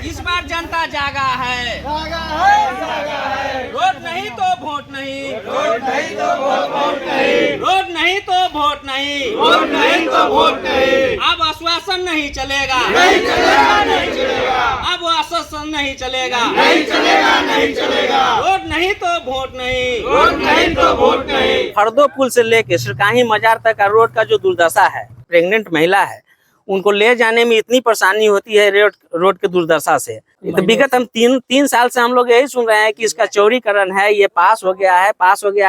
इस बार जनता जागा है, रोड नहीं तो वोट नहीं, रोड नहीं तो वोट नहीं, रोड नहीं तो वोट नहीं, वोट नहीं तो वोट नहीं। अब आश्वासन नहीं चलेगा, नहीं चलेगा, नहीं चलेगा, अब आश्वासन नहीं चलेगा, नहीं चलेगा, नहीं चलेगा। रोड नहीं तो वोट नहीं, रोड नहीं तो वोट नहीं। फरदो पुल से लेके सिरकाही मजार तक का रोड का जो दुर्दशा है, प्रेग्नेंट महिला है उनको ले जाने में इतनी परेशानी होती है रोड के दुर्दशा से। तो विगत हम तीन साल से हम लोग यही सुन रहे हैं कि इसका चौड़ीकरण है, ये पास हो गया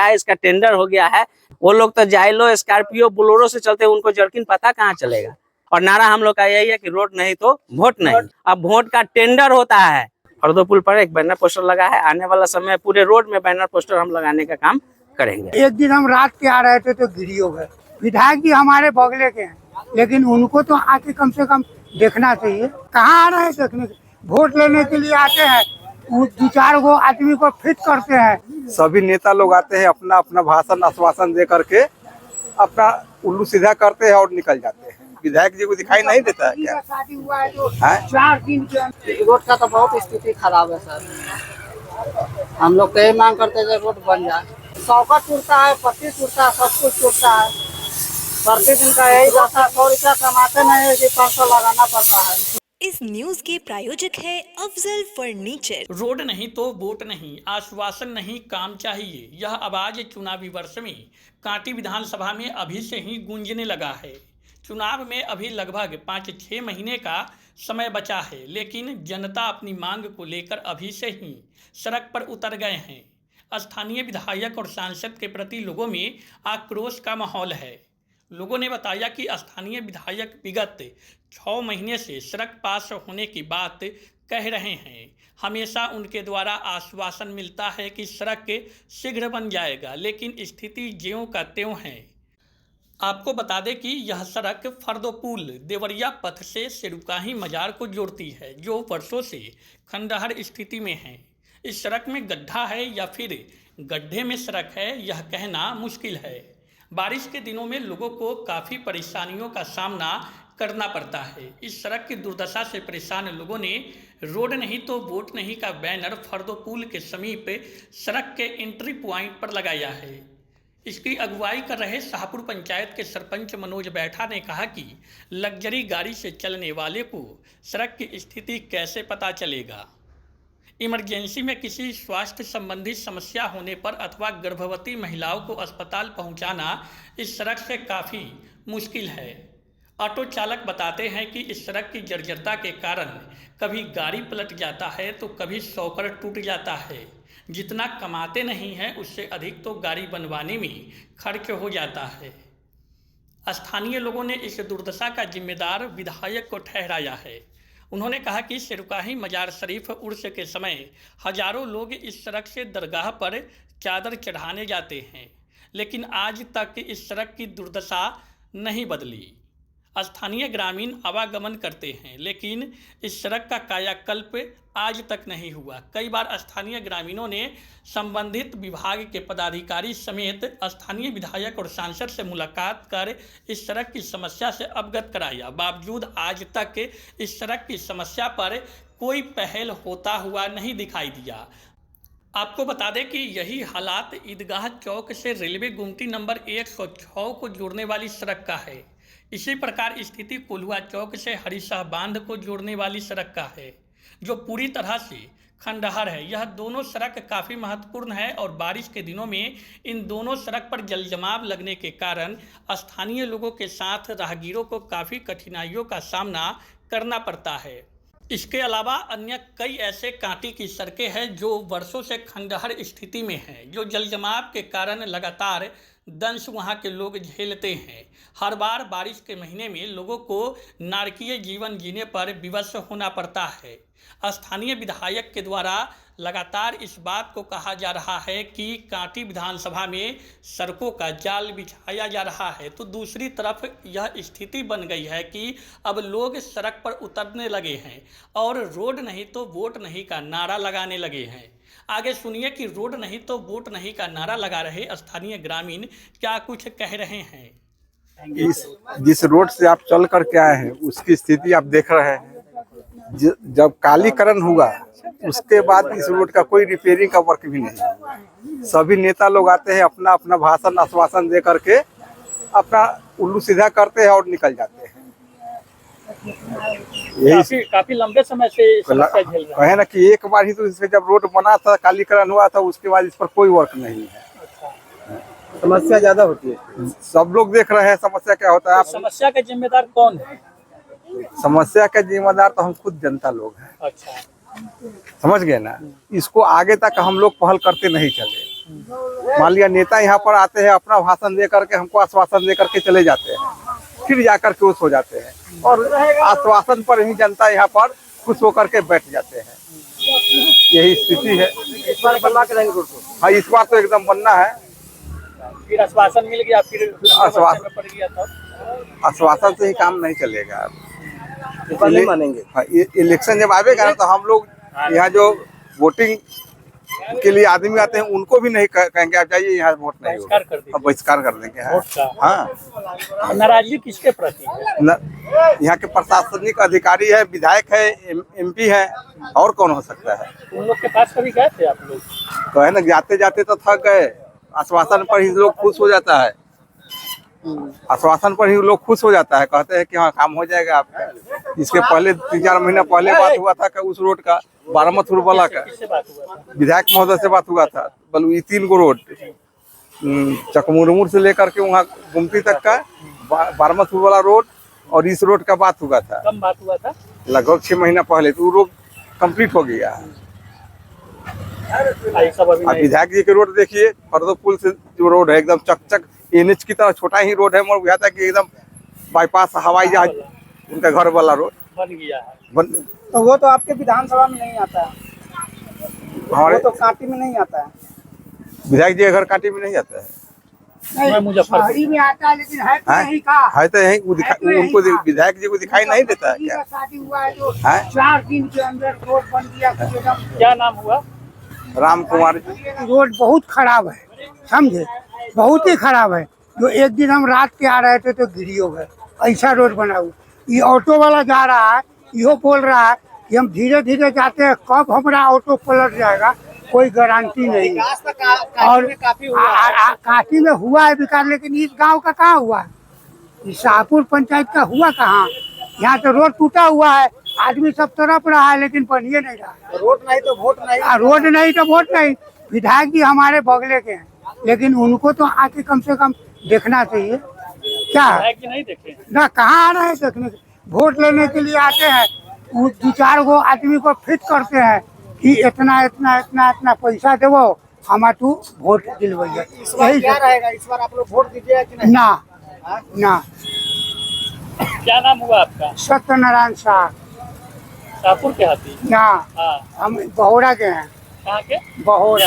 है, इसका टेंडर हो गया है। वो लोग तो जाइलो, स्कॉर्पियो, बोलेरो से चलते, उनको जर्किन पता कहाँ चलेगा। और नारा हम लोग का यही है कि रोड नहीं तो वोट नहीं। अब वोट का टेंडर होता है। फरदो पुल पर एक बैनर पोस्टर लगा है, आने वाला समय पूरे रोड में बैनर पोस्टर हम लगाने का काम करेंगे। एक दिन हम रात के आ रहे थे तो गिरी हो गए। विधायक जी हमारे बगले के हैं, लेकिन उनको तो आके कम से कम देखना चाहिए। कहाँ आ रहे हैं देखने, वोट लेने के लिए आते हैं, दो चार गो आदमी को फिट करते हैं। सभी नेता लोग आते हैं, अपना अपना भाषण आश्वासन दे करके अपना उल्लू सीधा करते हैं और निकल जाते हैं। विधायक जी को दिखाई नहीं देता है क्या? शादी हुआ है तो हैं? 4 दिन के रोड का तो बहुत स्थिति खराब है सर। हम लोग तो ये मांग करते हैं रोड बन जाए। सौका टूटता है, पत्ती टूटता है, सब कुछ टूटता है। प्रतिदिन का यही दशा, 100 रुपया कमाते नहीं है कि 500 लगाना पड़ता है। इस न्यूज के प्रायोजक है अफजल फर्नीचर। रोड नहीं तो वोट नहीं, आश्वासन नहीं काम चाहिए, यह आवाज चुनावी वर्ष में कांटी विधानसभा में अभी से ही गूंजने लगा है। चुनाव में अभी लगभग 5-6 महीने का समय बचा है, लेकिन जनता अपनी मांग को लेकर अभी से ही सड़क पर उतर गए हैं। स्थानीय विधायक और सांसद के प्रति लोगों में आक्रोश का माहौल है। लोगों ने बताया कि स्थानीय विधायक विगत 6 महीने से सड़क पास होने की बात कह रहे हैं। हमेशा उनके द्वारा आश्वासन मिलता है कि सड़क शीघ्र बन जाएगा, लेकिन स्थिति ज्यों का त्यों है। आपको बता दें कि यह सड़क फरदो पुल देवरिया पथ से सिरुकाही मजार को जोड़ती है, जो वर्षों से खंडहर स्थिति में है। इस सड़क में गड्ढा है या फिर गड्ढे में सड़क है, यह कहना मुश्किल है। बारिश के दिनों में लोगों को काफ़ी परेशानियों का सामना करना पड़ता है। इस सड़क की दुर्दशा से परेशान लोगों ने रोड नहीं तो वोट नहीं का बैनर फरदो पुल के समीप सड़क के एंट्री पॉइंट पर लगाया है। इसकी अगुवाई कर रहे शाहपुर पंचायत के सरपंच मनोज बैठा ने कहा कि लग्जरी गाड़ी से चलने वाले को सड़क की स्थिति कैसे पता चलेगा। इमरजेंसी में किसी स्वास्थ्य संबंधी समस्या होने पर अथवा गर्भवती महिलाओं को अस्पताल पहुंचाना इस सड़क से काफ़ी मुश्किल है। ऑटो चालक बताते हैं कि इस सड़क की जर्जरता के कारण कभी गाड़ी पलट जाता है तो कभी शॉकर टूट जाता है। जितना कमाते नहीं हैं उससे अधिक तो गाड़ी बनवाने में खर्च हो जाता है। स्थानीय लोगों ने इस दुर्दशा का जिम्मेदार विधायक को ठहराया है। उन्होंने कहा कि सिरुकाही मजार शरीफ उर्स के समय हजारों लोग इस सड़क से दरगाह पर चादर चढ़ाने जाते हैं, लेकिन आज तक इस सड़क की दुर्दशा नहीं बदली। स्थानीय ग्रामीण आवागमन करते हैं, लेकिन इस सड़क का कायाकल्प आज तक नहीं हुआ। कई बार स्थानीय ग्रामीणों ने संबंधित विभाग के पदाधिकारी समेत स्थानीय विधायक और सांसद से मुलाकात कर इस सड़क की समस्या से अवगत कराया। बावजूद आज तक इस सड़क की समस्या पर कोई पहल होता हुआ नहीं दिखाई दिया। आपको बता दें कि यही हालात ईदगाह चौक से रेलवे गुमटी नंबर 106 को जोड़ने वाली सड़क का है। इसी प्रकार स्थिति कोल्हुआ चौक से हरीशाह बांध को जोड़ने वाली सड़क का है, जो पूरी तरह से खंडहर है। यह दोनों सड़क काफ़ी महत्वपूर्ण है और बारिश के दिनों में इन दोनों सड़क पर जलजमाव लगने के कारण स्थानीय लोगों के साथ राहगीरों को काफ़ी कठिनाइयों का सामना करना पड़ता है। इसके अलावा अन्य कई ऐसे कांटी की सड़कें हैं जो वर्षों से खंडहर स्थिति में हैं, जो जलजमाव के कारण लगातार दंश वहां के लोग झेलते हैं। हर बार बारिश के महीने में लोगों को नारकीय जीवन जीने पर विवश होना पड़ता है। स्थानीय विधायक के द्वारा लगातार इस बात को कहा जा रहा है कि कांटी विधानसभा में सड़कों का जाल बिछाया जा रहा है, तो दूसरी तरफ यह स्थिति बन गई है कि अब लोग सड़क पर उतरने लगे हैं और रोड नहीं तो वोट नहीं का नारा लगाने लगे हैं। आगे सुनिए कि रोड नहीं तो वोट नहीं का नारा लगा रहे स्थानीय ग्रामीण क्या कुछ कह रहे हैं। जिस रोड से आप चल करके आए हैं उसकी स्थिति आप देख रहे हैं। जब कालीकरण हुआ उसके बाद इस रोड का कोई रिपेयरिंग का वर्क भी नहीं हुआ। सभी नेता लोग आते हैं, अपना अपना भाषण आश्वासन दे करके अपना उल्लू सीधा करते हैं और निकल जाते हैं। यही काफी लंबे समय से समस्या झेल रहे कहे ना कि एक बार ही तो इस पे जब रोड बना था, कालीकरण हुआ था, उसके बाद इस पर कोई वर्क नहीं है। समस्या ज्यादा होती है। सब लोग देख रहे हैं समस्या क्या होता है। हैं। समस्या का जिम्मेदार कौन है? समस्या का जिम्मेदार तो हम खुद जनता लोग हैं। अच्छा, समझ गए ना। इसको आगे तक हम लोग पहल करते नहीं चले। मान लिया नेता यहाँ पर आते हैं, अपना भाषण दे करके हमको आश्वासन दे करके चले जाते हैं, फिर जाकर के खुश हो जाते हैं और आश्वासन पर ही जनता यहाँ पर खुश होकर के बैठ जाते हैं। यही स्थिति है। इस बार बनवा के रहेंगे रोड को। हाँ, इस बार तो एकदम बनना है। फिर आश्वासन मिल गया, फिर आश्वासन में पड़ गया था। आश्वासन से ही काम नहीं चलेगा। इस बार नहीं मानेंगे। हाँ, ये इलेक्शन जब आवेगा ना तो हम लोग यहाँ जो वोटिंग के लिए आदमी आते हैं उनको भी नहीं कहेंगे आप जाइए यहाँ वोट नहीं होगा, बहिष्कार कर देंगे। अब बहिष्कार कर देंगे। हाँ, वोट का। हाँ। नाराजगी किसके प्रति है? यहाँ के प्रशासनिक अधिकारी है, विधायक है, एमपी है, और कौन हो सकता है। उन लोग के पास कभी गए थे आप लोग? तो है ना, जाते जाते तो थक गए। आश्वासन पर ही लोग खुश हो जाता है। आश्वासन पर ही लोग खुश हो जाता है, कहते हैं कि हाँ काम हो जाएगा आपका। इसके पहले 3-4 महीना पहले बात हुआ था कि उस रोड का बारामथुर वाला का किससे बात हुआ था? विधायक महोदय से बात हुआ था। बलु ये 3 गो रोड चकमुरमुर से लेकर के वहाँ गुमती तक का बारामथुर वाला रोड और इस रोड का बात हुआ था। कब बात हुआ था? लगभग 6 महीना पहले। तो वो रोड कंप्लीट हो गया। सब अभी अब नहीं। विधायक जी के रोड देखिए, फरदो पुल से जो रोड है एकदम चक एनएच की तरह छोटा ही रोड है, मगर बुझाता है कि एकदम बाईपास हवाई जहाज उनका घर वाला रोड बन गया है। तो वो तो आपके विधानसभा में नहीं आता है, हमारे वो तो कांटी में नहीं आता है। विधायक जी के घर कांटी में नहीं जाता है। मैं मुजफ्फरपुर। शहरी में आता है लेकिन है तो हाँ? नहीं का। है तो यही उनको विधायक जी को दिखाई नहीं देता है शादी क्या? का शादी हुआ है जो हाँ? 4 दिन के अंदर रोड बन गया कि एकदम। क्या नाम हुआ? राम कुमार जी। रोड बहुत खराब है, समझे, बहुत ही खराब है। जो एक दिन हम रात के आ रहे थे तो गिरी हो गए, ऐसा रोड बना हुआ। ये ऑटो वाला जा रहा है, यो बोल रहा है कि हम धीरे धीरे जाते हैं, कब हमारा ऑटो पलट जाएगा कोई गारंटी नहीं है। और काशी में हुआ है विकास, लेकिन इस गांव का कहाँ हुआ है? इस शाहपुर पंचायत का हुआ कहाँ? यहाँ तो रोड टूटा हुआ है, आदमी सब तरफ रहा है लेकिन बनिए नहीं रहा है। रोड नहीं तो वोट नहीं। रोड नहीं तो वोट नहीं। विधायक जी हमारे बगले के हैं, लेकिन उनको तो आके कम से कम देखना चाहिए। क्या है कि नहीं देखे? ना, कहाँ आ रहे हैं देखने? वोट लेने के लिए आते हैं, 2-4 गो आदमी को फिट करते हैं कि इतना इतना इतना इतना पैसा देवो, हम तू वोट दिलवाइए। इस बार क्या रहेगा? इस बार आप लोग वोट दीजिएगा कि नहीं? ना ना। क्या नाम हुआ आपका? सत्यनारायण शाह। शाहपुर के हाथी? यहाँ हाँ। हम बहोड़ा के हैं। कहाँ के? बहोड़ा,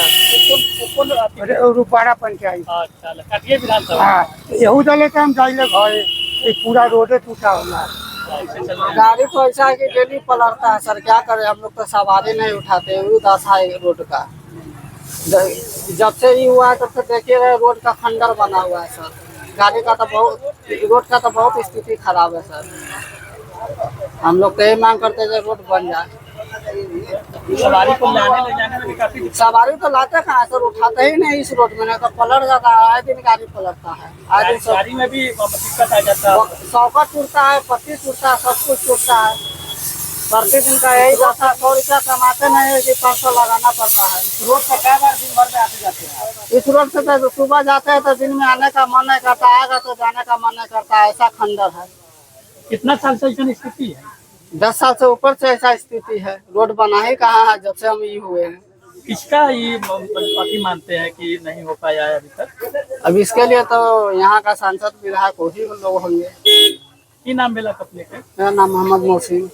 कौन हाथी? रुपाड़ा पंचायत। अच्छा, काटिए विधानसभा। हाँ, यहू दले के हम जाइले घरे, ये पूरा रोडे टूटा हुआ है। गाड़ी तो ऐसा है कि डेली पलटता है सर, क्या करें हम लोग तो सवारी नहीं उठाते, वो दशा है रोड का। जब से ये हुआ है तब से देखिए रहे रोड का खंडर बना हुआ है सर। गाड़ी का तो बहुत, रोड का तो बहुत स्थिति खराब है सर। हम लोग तो यही मांग करते हैं रोड बन जाए। सवारी को लाने ले जाने में भी काफी सवारी तो लाते कहाँ सर, उठाते ही नहीं इस रोड में, नहीं तो पलट जाता है। आए दिन गाड़ी पलटता है, आए दिन सब गाड़ी में भी दिक्कत आ जाता है। सौका टूटता है, पत्ती टूटता है, सब कुछ टूटता है। प्रतिदिन का यही जाता है, 100 रुपया कमाते नहीं है कि 500 लगाना पड़ता है। रोड पर कई बार दिन भर में आते जाते हैं। इस रोड से तो सुबह जाते हैं तो दिन में आने का मन नहीं करता, आएगा तो जाने का मन नहीं करता, ऐसा खंडर है। कितना साल से ऐसी स्थिति है? 10 साल से ऊपर से ऐसा स्थिति है। रोड बना ही कहाँ है जब से हम ये हुए हैं। किसका ये पार्टी मानते हैं कि नहीं हो पाया है अभी तक? अब इसके लिए तो यहाँ का सांसद विधायक वही लोग होंगे। की नाम बेला अपने के? मेरा नाम मोहम्मद मोहसिन।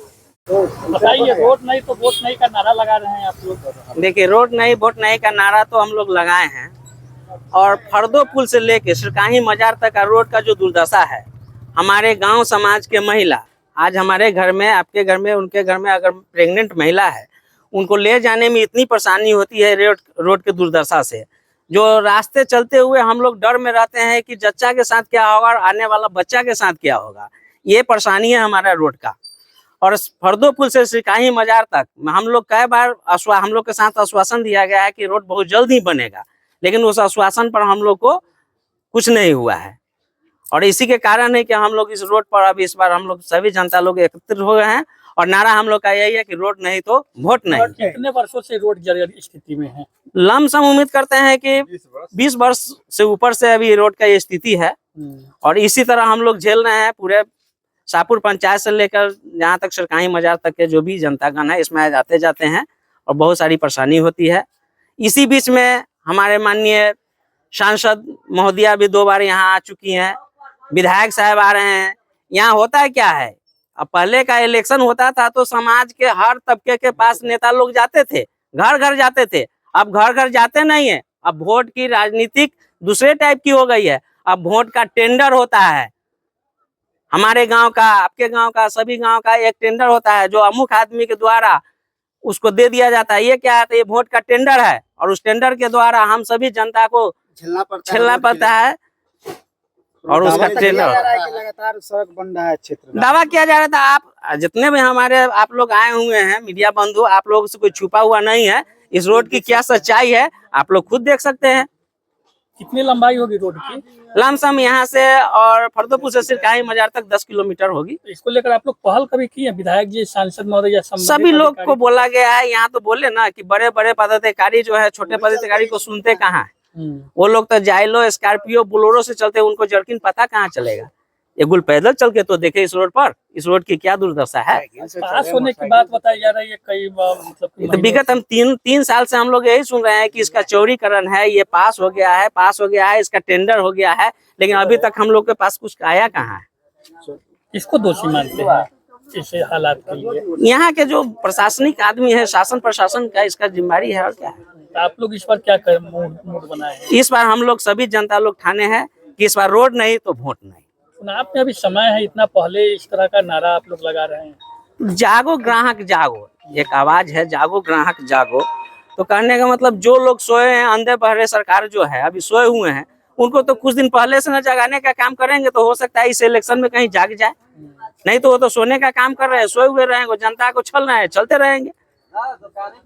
बताइए, रोड नहीं तो वोट नहीं का नारा लगा रहे हैं आप लोग। देखिए, रोड नहीं वोट नहीं का नारा तो हम लोग लगाए हैं, और फरदो पुल से लेके सिरकाही मजार तक का रोड का जो दुर्दशा है, हमारे गांव समाज के महिला, आज हमारे घर में, आपके घर में, उनके घर में अगर प्रेग्नेंट महिला है, उनको ले जाने में इतनी परेशानी होती है रोड के दुर्दशा से। जो रास्ते चलते हुए हम लोग डर में रहते हैं कि जच्चा के साथ क्या होगा और आने वाला बच्चा के साथ क्या होगा। ये परेशानी है हमारा रोड का। और फर्दोपुल से सिकाही मजार तक हम लोग कई बार हम लोग के साथ आश्वासन दिया गया है कि रोड बहुत जल्द ही बनेगा, लेकिन उस आश्वासन पर हम लोग को कुछ नहीं हुआ है। और इसी के कारण है कि हम लोग इस रोड पर अभी इस बार हम लोग सभी जनता लोग एकत्रित हो गए हैं और नारा हम लोग का यही है कि रोड नहीं तो वोट नहीं। कितने वर्षों से रोड जर्जर स्थिति में है? लमसम उम्मीद करते हैं कि 20 वर्ष से ऊपर से अभी रोड का ये स्थिति है और इसी तरह हम लोग झेल रहे हैं। पूरे शाहपुर पंचायत से लेकर जहाँ तक सिरकाही मजार तक के जो भी जनतागण है इसमें आते जाते हैं और बहुत सारी परेशानी होती है। इसी बीच में हमारे माननीय सांसद महोदया भी 2 बार यहाँ आ चुकी हैं, विधायक साहब आ रहे हैं। यहाँ होता है क्या है, अब पहले का इलेक्शन होता था तो समाज के हर तबके के पास नेता लोग जाते थे, घर घर जाते थे। अब घर घर जाते नहीं है, अब वोट की राजनीतिक दूसरे टाइप की हो गई है। अब वोट का टेंडर होता है, हमारे गांव का, आपके गांव का, सभी गांव का एक टेंडर होता है जो अमुक आदमी के द्वारा उसको दे दिया जाता है। ये क्या है, तो ये वोट का टेंडर है और उस टेंडर के द्वारा हम सभी जनता को झेलना पड़ता है और उसका टेंडर लगातार सड़क बन रहा है क्षेत्र में। दावा किया जा रहा था। आप जितने भी हमारे आप लोग आए हुए हैं मीडिया बंधु, आप लोगों से कोई छुपा हुआ नहीं है। इस रोड की क्या सच्चाई है आप लोग खुद देख सकते हैं। कितनी लंबाई होगी रोड की? लमसम यहाँ से और फर्दोपुर से सिरकाही मजार तक 10 किलोमीटर होगी। इसको लेकर आप लोग पहल कभी की है? विधायक जी, सांसद महोदय या सभी लोग को बोला गया है। यहाँ तो बोले ना कि बड़े बड़े पदाधिकारी जो है छोटे पदाधिकारी को सुनते कहाँ है। वो लोग तो जाइलो, स्कॉर्पियो, बोलेरो से चलते, उनको जर्किन पता कहाँ चलेगा। ये गुल पैदल चल के तो देखे इस रोड पर, इस रोड की क्या दुर्दशा है। पास होने की बात बताई जा रही है कई मतलब तो विगत हम तीन साल से हम लोग यही सुन रहे हैं कि इसका चौड़ीकरण है, ये पास हो गया है, इसका टेंडर हो गया है, लेकिन अभी तक हम लोग के पास कुछ आया कहाँ है। इसको दोषी मानते हैं ऐसे हालात के लिए? यहाँ के जो प्रशासनिक आदमी है, शासन प्रशासन का इसका जिम्मेदारी है और क्या है। तो आप लोग इस पर क्या मूड बनाए हैं? इस बार हम लोग सभी जनता लोग ठाने हैं कि इस बार रोड नहीं तो वोट नहीं। चुनाव में अभी समय है, इतना पहले इस तरह का नारा आप लोग लगा रहे हैं। जागो ग्राहक जागो, एक आवाज है, जागो ग्राहक जागो। तो कहने का मतलब जो लोग सोए हैं, अंधे बहरे सरकार जो है अभी सोए हुए हैं, उनको तो कुछ दिन पहले से न जगाने का काम करेंगे तो हो सकता है इस इलेक्शन में कहीं जाग जाए। नहीं तो वो तो सोने का काम कर रहे हैं, सोए हुए रहेंगे, जनता को छल रहे हैं, चलते रहेंगे।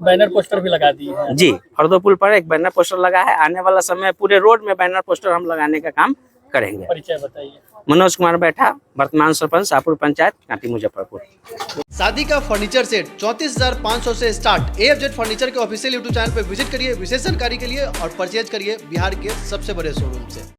बैनर पोस्टर भी लगा दिए हैं जी, फर्दोपुल पर एक बैनर पोस्टर लगा है। आने वाला समय पूरे रोड में बैनर पोस्टर हम लगाने का काम करेंगे। परिचय बताइए। मनोज कुमार बैठा, वर्तमान सरपंच शाहपुर पंचायत, कांटी मुजफ्फरपुर। शादी का फर्नीचर सेट 34,500 से स्टार्ट। AFZ फर्नीचर के ऑफिशियल YouTube चैनल पर विजिट करिए विशेष जानकारी के लिए और परचेज करिए बिहार के सबसे बड़े शोरूम से।